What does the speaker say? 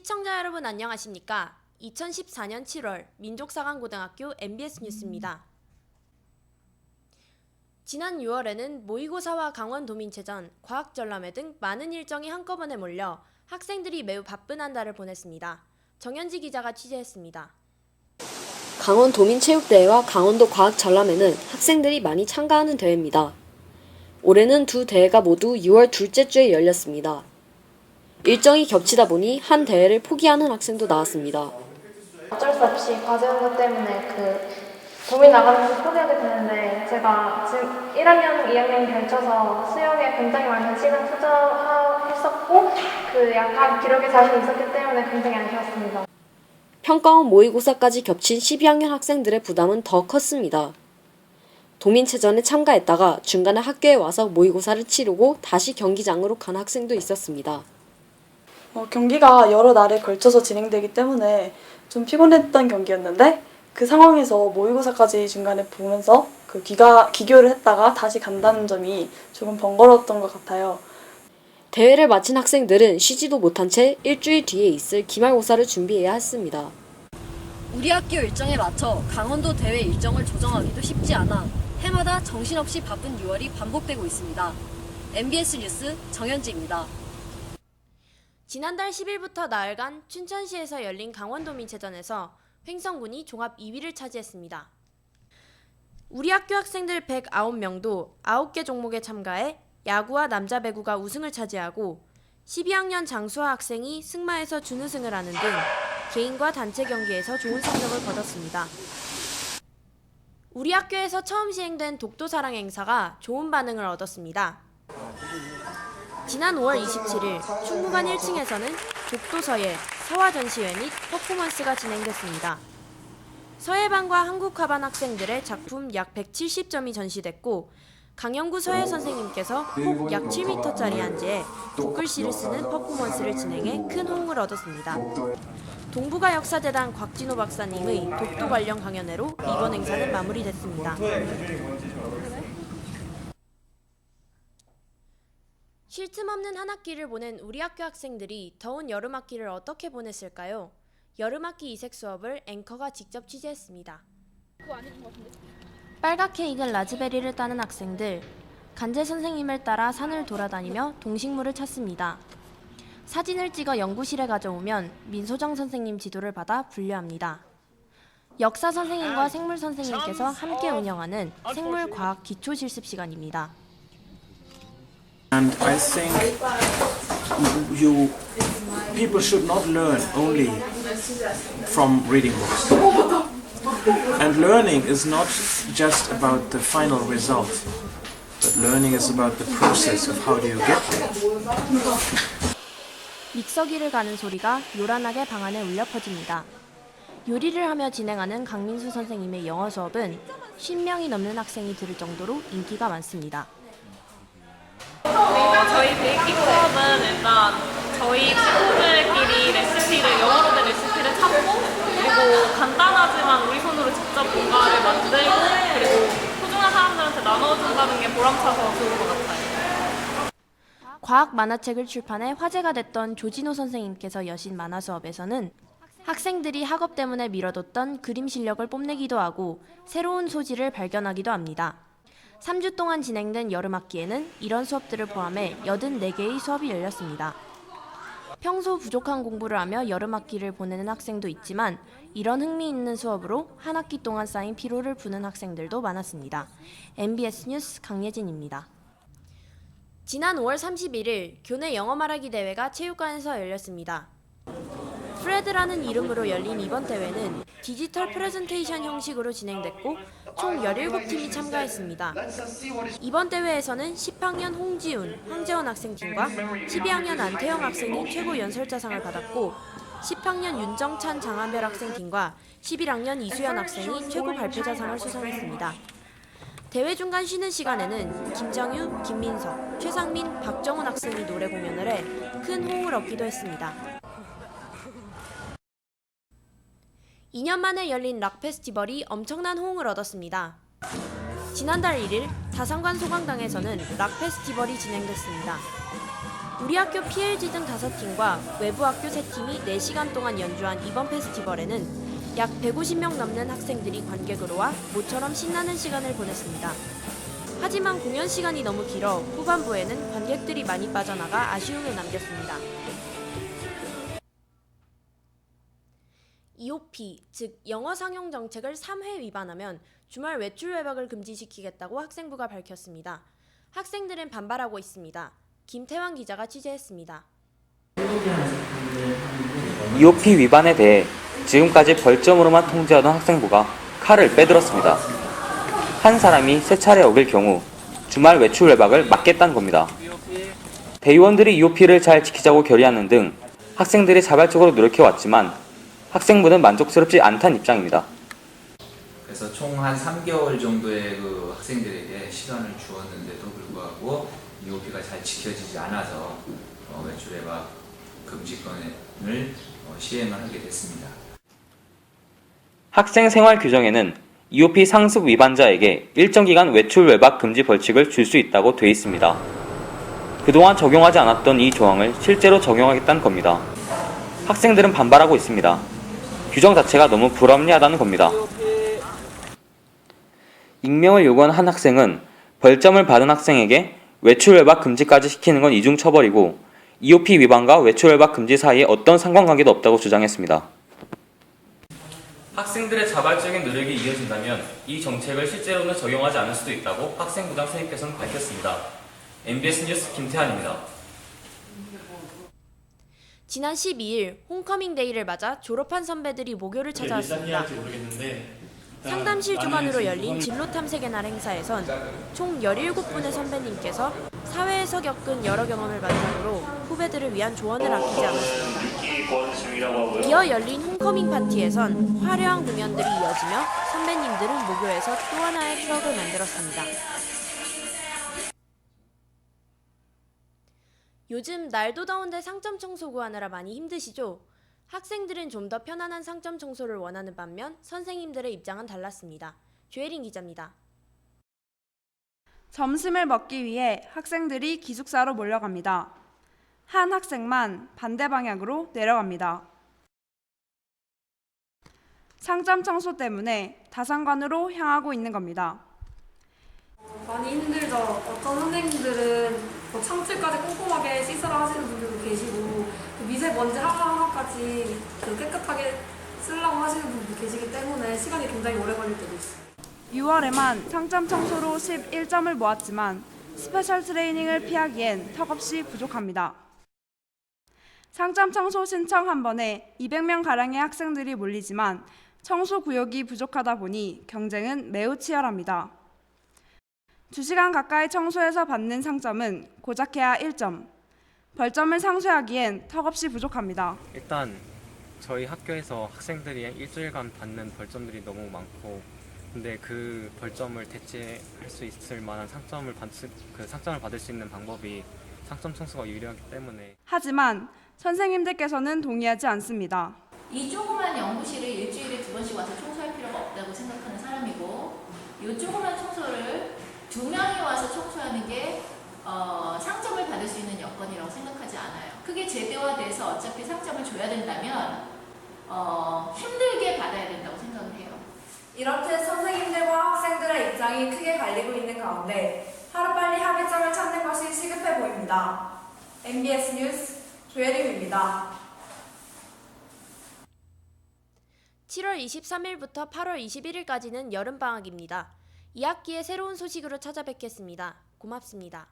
시청자 여러분 안녕하십니까? 2014년 7월 민족사관고등학교 MBS 뉴스입니다. 지난 6월에는 모의고사와 강원도민체전, 과학전람회 등 많은 일정이 한꺼번에 몰려 학생들이 매우 바쁜 한 달을 보냈습니다. 정현지 기자가 취재했습니다. 강원도민체육대회와 강원도 과학전람회는 학생들이 많이 참가하는 대회입니다. 올해는 두 대회가 모두 6월 둘째 주에 열렸습니다. 일정이 겹치다 보니 한 대회를 포기하는 학생도 나왔습니다. 어쩔 수 없이 과제 공부 때문에 도민 나가면서 포기하게 되는데 제가 지금 1학년, 2학년이 걸쳐서 수영에 굉장히 많은 시간 투자했었고 약간 기록에 자신이 있었기 때문에 굉장히 아쉬웠습니다. 평가원 모의고사까지 겹친 12학년 학생들의 부담은 더 컸습니다. 도민체전에 참가했다가 중간에 학교에 와서 모의고사를 치르고 다시 경기장으로 간 학생도 있었습니다. 경기가 여러 날에 걸쳐서 진행되기 때문에 좀 피곤했던 경기였는데 그 상황에서 모의고사까지 중간에 보면서 기교를 했다가 다시 간다는 점이 조금 번거로웠던 것 같아요. 대회를 마친 학생들은 쉬지도 못한 채 일주일 뒤에 있을 기말고사를 준비해야 했습니다. 우리 학교 일정에 맞춰 강원도 대회 일정을 조정하기도 쉽지 않아 해마다 정신없이 바쁜 6월이 반복되고 있습니다. MBS 뉴스 정현지입니다. 지난달 10일부터 나흘간 춘천시에서 열린 강원도민체전에서 횡성군이 종합 2위를 차지했습니다. 우리 학교 학생들 109명도 9개 종목에 참가해 야구와 남자 배구가 우승을 차지하고 12학년 장수아 학생이 승마에서 준우승을 하는 등 개인과 단체 경기에서 좋은 성적을 거뒀습니다. 우리 학교에서 처음 시행된 독도사랑 행사가 좋은 반응을 얻었습니다. 지난 5월 27일 충무관 1층에서는 독도서예, 서화전시회 및 퍼포먼스가 진행됐습니다. 서예반과 한국화반 학생들의 작품 약 170점이 전시됐고 강영구 서예 선생님께서 폭 약 7m짜리 한지에 붓글씨를 쓰는 퍼포먼스를 진행해 큰 호응을 얻었습니다. 동북아 역사재단 곽진호 박사님의 독도 관련 강연회로 이번 행사는 마무리됐습니다. 쉴 틈 없는 한 학기를 보낸 우리 학교 학생들이 더운 여름 학기를 어떻게 보냈을까요? 여름 학기 이색 수업을 앵커가 직접 취재했습니다. 빨갛게 익은 라즈베리를 따는 학생들, 간제 선생님을 따라 산을 돌아다니며 동식물을 찾습니다. 사진을 찍어 연구실에 가져오면 민소정 선생님 지도를 받아 분류합니다. 역사 선생님과 생물 선생님께서 함께 운영하는 생물과학 기초실습 시간입니다. And I think people should not learn only from reading books. And learning is not just about the final result, but learning is about the process of how do you get there. 믹서기를 가는 소리가 요란하게 방 안에 울려 퍼집니다. 요리를 하며 진행하는 강민수 선생님의 영어 수업은 10명이 넘는 학생이 들을 정도로 인기가 많습니다. 저희 베이킹 수업은 일단 저희 친구들끼리 영어로 된 레시피를 찾고 그리고 간단하지만 우리 손으로 직접 뭔가를 만들고 그리고 소중한 사람들한테 나눠준다는 게 보람차서 좋은 것 같아요. 과학 만화책을 출판해 화제가 됐던 조진호 선생님께서 여신 만화 수업에서는 학생들이 학업 때문에 미뤄뒀던 그림 실력을 뽐내기도 하고 새로운 소질을 발견하기도 합니다. 3주 동안 진행된 여름학기에는 이런 수업들을 포함해 84개의 수업이 열렸습니다. 평소 부족한 공부를 하며 여름학기를 보내는 학생도 있지만 이런 흥미있는 수업으로 한 학기 동안 쌓인 피로를 푸는 학생들도 많았습니다. MBS 뉴스 강예진입니다. 지난 5월 31일 교내 영어 말하기 대회가 체육관에서 열렸습니다. 프레드라는 이름으로 열린 이번 대회는 디지털 프레젠테이션 형식으로 진행됐고 총 17팀이 참가했습니다. 이번 대회에서는 10학년 홍지훈, 황재원 학생팀과 12학년 안태영 학생이 최고 연설자상을 받았고 10학년 윤정찬, 장한별 학생팀과 11학년 이수연 학생이 최고 발표자상을 수상했습니다. 대회 중간 쉬는 시간에는 김정유, 김민석, 최상민, 박정훈 학생이 노래 공연을 해 큰 호응을 얻기도 했습니다. 2년 만에 열린 락 페스티벌이 엄청난 호응을 얻었습니다. 지난달 1일 다산관 소강당에서는 락 페스티벌이 진행됐습니다. 우리 학교 PLG 등 5팀과 외부 학교 3팀이 4시간 동안 연주한 이번 페스티벌에는 약 150명 넘는 학생들이 관객으로 와 모처럼 신나는 시간을 보냈습니다. 하지만 공연 시간이 너무 길어 후반부에는 관객들이 많이 빠져나가 아쉬움을 남겼습니다. EOP, 즉 영어 상용 정책을 3회 위반하면 주말 외출 외박을 금지시키겠다고 학생부가 밝혔습니다. 학생들은 반발하고 있습니다. 김태환 기자가 취재했습니다. EOP 위반에 대해 지금까지 벌점으로만 통제하던 학생부가 칼을 빼들었습니다. 한 사람이 3차례 어길 경우 주말 외출 외박을 막겠다는 겁니다. 대의원들이 EOP를 잘 지키자고 결의하는 등 학생들이 자발적으로 노력해왔지만 학생부는 만족스럽지 않다는 입장입니다. 그래서 총 한 3개월 정도의 그 학생들에게 시간을 주었는데도 불구하고 EOP가 잘 지켜지지 않아서 외출 외박 금지권을 시행을 하게 됐습니다. 학생 생활 규정에는 EOP 상습 위반자에게 일정 기간 외출 외박 금지 벌칙을 줄 수 있다고 돼 있습니다. 그동안 적용하지 않았던 이 조항을 실제로 적용하겠다는 겁니다. 학생들은 반발하고 있습니다. 규정 자체가 너무 불합리하다는 겁니다. 익명을 요구한 한 학생은 벌점을 받은 학생에게 외출 외박 금지까지 시키는 건 이중 처벌이고 EOP 위반과 외출 외박 금지 사이에 어떤 상관관계도 없다고 주장했습니다. 학생들의 자발적인 노력이 이어진다면 이 정책을 실제로는 적용하지 않을 수도 있다고 학생부장 선생님께서는 밝혔습니다. MBS 뉴스 김태환입니다. 지난 12일 홈커밍 데이를 맞아 졸업한 선배들이 모교를 찾아왔습니다. 상담실 주관으로 열린 진로 탐색의 날 행사에선 총 17분의 선배님께서 사회에서 겪은 여러 경험을 바탕으로 후배들을 위한 조언을 아끼지 않았습니다. 이어 열린 홈커밍 파티에선 화려한 공연들이 이어지며 선배님들은 모교에서 또 하나의 추억을 만들었습니다. 요즘 날도 더운데 상점 청소 구하느라 많이 힘드시죠? 학생들은 좀 더 편안한 상점 청소를 원하는 반면 선생님들의 입장은 달랐습니다. 조혜린 기자입니다. 점심을 먹기 위해 학생들이 기숙사로 몰려갑니다. 한 학생만 반대 방향으로 내려갑니다. 상점 청소 때문에 다산관으로 향하고 있는 겁니다. 많이 힘들죠. 어떤 선생님들은 창틀까지 꼼꼼하게 시설을 하시는 분들도 계시고 미세먼지 하나하나까지 깨끗하게 쓰려고 하시는 분들도 계시기 때문에 시간이 굉장히 오래 걸릴 때도 있어요. 6월에만 상점 청소로 11점을 모았지만 스페셜 트레이닝을 피하기엔 턱없이 부족합니다. 상점 청소 신청 한 번에 200명가량의 학생들이 몰리지만 청소 구역이 부족하다 보니 경쟁은 매우 치열합니다. 2시간 가까이 청소해서 받는 상점은 고작해야 1점. 벌점을 상쇄하기엔 턱없이 부족합니다. 일단 저희 학교에서 학생들이 일주일간 받는 벌점들이 너무 많고 근데 그 벌점을 대체할 수 있을 만한 상점을 받을 수 있는 방법이 상점 청소가 유리하기 때문에 하지만 선생님들께서는 동의하지 않습니다. 이 조그만 연구실을 일주일에 2번씩 와서 청소할 필요가 없다고 생각하는 사람이고 이 조그만 청소를 2명이 와서 청소하는 게 상점을 받을 수 있는 여건이라고 생각하지 않아요. 그게 제도화돼서 어차피 상점을 줘야 된다면 힘들게 받아야 된다고 생각을 해요. 이렇듯 선생님들과 학생들의 입장이 크게 갈리고 있는 가운데 하루빨리 합의점을 찾는 것이 시급해 보입니다. MBS 뉴스 조혜림입니다. 7월 23일부터 8월 21일까지는 여름방학입니다. 2학기의 새로운 소식으로 찾아뵙겠습니다. 고맙습니다.